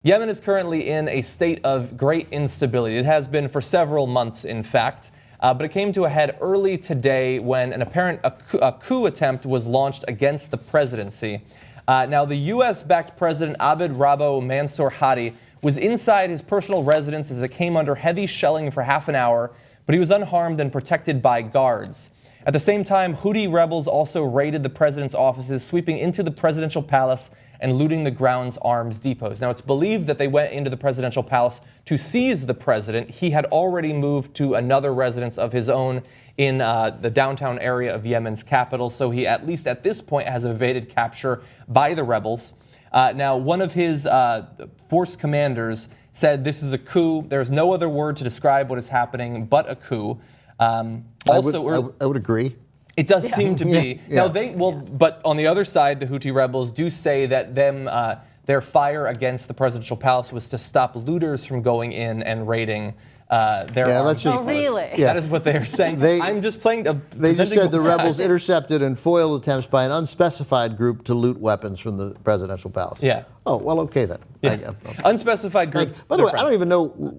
Yemen is currently in a state of great instability. It has been for several months, in fact. But it came to a head early today when an apparent coup attempt was launched against the presidency. Now, the U.S.-backed President Abd Rabbo Mansour Hadi was inside his personal residence as it came under heavy shelling for half an hour, but he was unharmed and protected by guards. At the same time, Houthi rebels also raided the president's offices, sweeping into the presidential palace and looting the ground's arms depots. Now, it's believed that they went into the presidential palace to seize the president. He had already moved to another residence of his own in the downtown area of Yemen's capital, so he, at least at this point, has evaded capture by the rebels. Now, one of his force commanders said this is a coup. There's no other word to describe what is happening but a coup. I would agree. It does seem to be. Yeah. Now but on the other side, the Houthi rebels do say that their fire against the presidential palace was to stop looters from going in and raiding their arms. Oh, really? That is what they are saying. I'm just playing. They just said the rebels intercepted and foiled attempts by an unspecified group to loot weapons from the presidential palace. Yeah. Oh, well, okay then. Yeah. Unspecified group. By the way, I don't even know,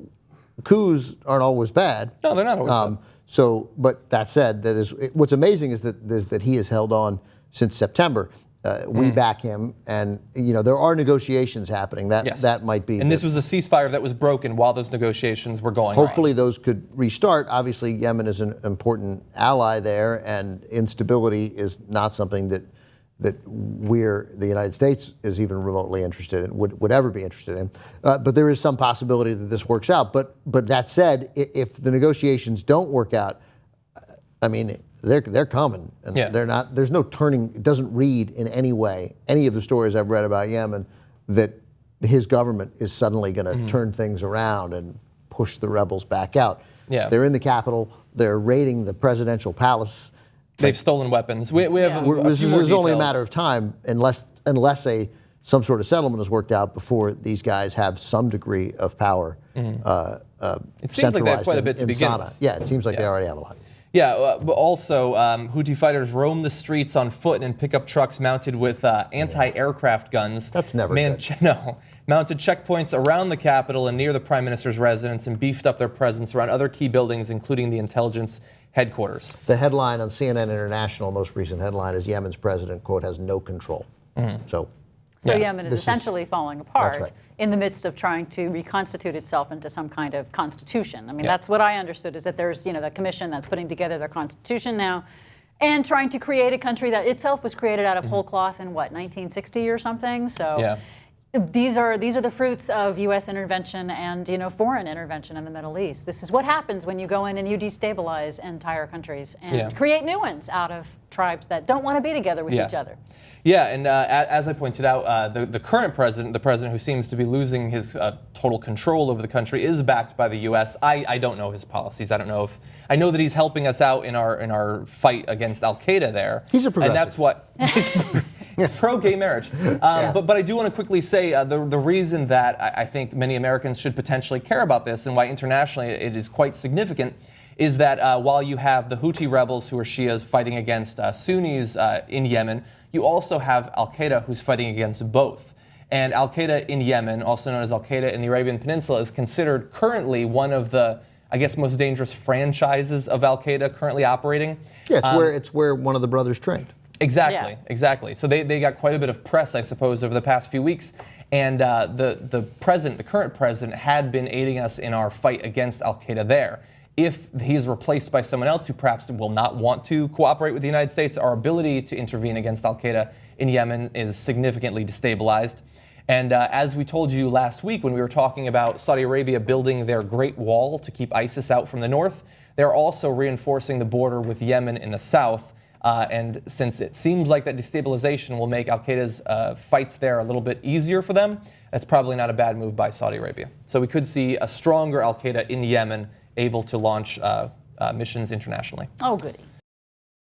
coups aren't always bad. No, they're not always bad. But that said, what's amazing is that he has held on since September. We back him, and there are negotiations happening. That might be. And this was a ceasefire that was broken while those negotiations were going. Hopefully, those could restart. Obviously, Yemen is an important ally there, and instability is not something that the United States is even remotely interested in, would ever be interested in. But there is some possibility that this works out. But that said, if the negotiations don't work out, I mean, they're coming, and they're not. There's no turning. It doesn't read in any way, any of the stories I've read about Yemen, that his government is suddenly going to turn things around and push the rebels back out. Yeah. They're in the capital. They're raiding the presidential palace. They've stolen weapons. We have this is only a matter of time, unless some sort of settlement is worked out before these guys have some degree of power. It seems like they have quite a bit to begin Sanaa. with. Yeah, it seems like they already have a lot. Yeah, but also Houthi fighters roam the streets on foot in pickup trucks mounted with anti-aircraft guns. That's never good. Mounted checkpoints around the capital and near the prime minister's residence, and beefed up their presence around other key buildings, including the intelligence headquarters. The headline on CNN International, most recent headline, is Yemen's president, quote, has no control. So Yemen is essentially falling apart in the midst of trying to reconstitute itself into some kind of constitution. I mean, that's what I understood, is that there's, the commission that's putting together their constitution now and trying to create a country that itself was created out of whole cloth in, 1960 or something? So these are the fruits of U.S. intervention and, foreign intervention in the Middle East. This is what happens when you go in and you destabilize entire countries and create new ones out of tribes that don't want to be together with each other. Yeah, and as I pointed out, the current president, the president who seems to be losing his total control over the country, is backed by the U.S. I don't know his policies. I don't know I know that he's helping us out in our fight against al-Qaeda there. He's a progressive. And that's what he's pro-gay marriage. But I do want to quickly say the reason that I think many Americans should potentially care about this, and why internationally it is quite significant, is that while you have the Houthi rebels, who are Shias, fighting against Sunnis in Yemen, you also have al-Qaeda, who's fighting against both. And al-Qaeda in Yemen, also known as al-Qaeda in the Arabian Peninsula, is considered currently one of the, most dangerous franchises of al-Qaeda currently operating. Yeah, it's where one of the brothers trained. Exactly. So they got quite a bit of press, I suppose, over the past few weeks. And the current president, had been aiding us in our fight against al-Qaeda there. If he's replaced by someone else who perhaps will not want to cooperate with the United States, our ability to intervene against al-Qaeda in Yemen is significantly destabilized. And as we told you last week when we were talking about Saudi Arabia building their Great Wall to keep ISIS out from the north, they're also reinforcing the border with Yemen in the south. And since it seems like that destabilization will make al-Qaeda's fights there a little bit easier for them, that's probably not a bad move by Saudi Arabia. So we could see a stronger al-Qaeda in Yemen able to launch missions internationally. Oh, goody.